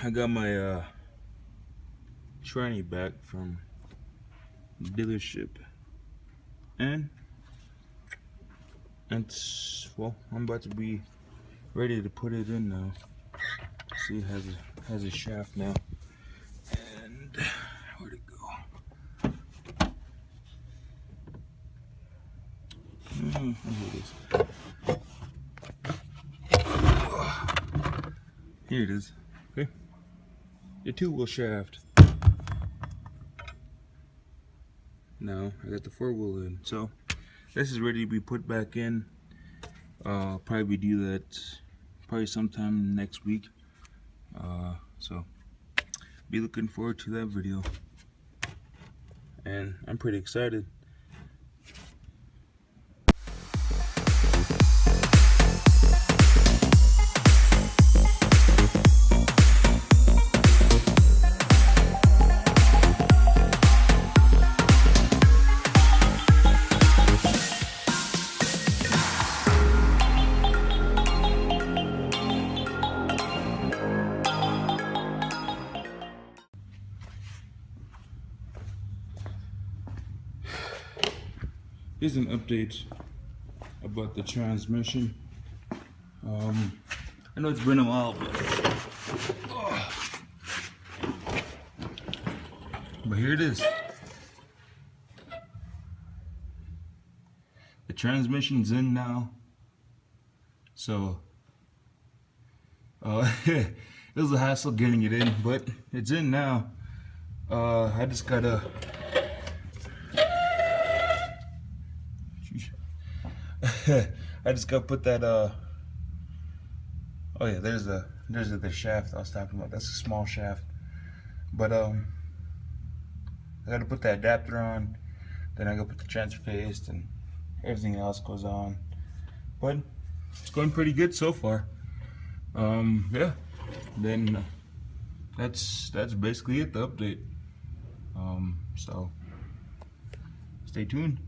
I got my tranny back from the dealership, and well, I'm about to be ready to put it in now. See, it has a shaft now, and where'd it go? Here it is. Here it is. Okay, the two-wheel shaft. Now I got the four-wheel in, so this is ready to be put back in. Probably do that probably sometime next week. So be looking forward to that video, and I'm pretty excited. Here's an update about the transmission. I know it's been a while, but here it is. The transmission's in now, so it was a hassle getting it in, but it's in now. I just gotta put that oh yeah, there's the shaft I was talking about. That's a small shaft, but I gotta put that adapter on, then I gotta put the transfer paste, and everything else goes on. But it's going pretty good so far. Yeah, then that's basically it, the update. So stay tuned.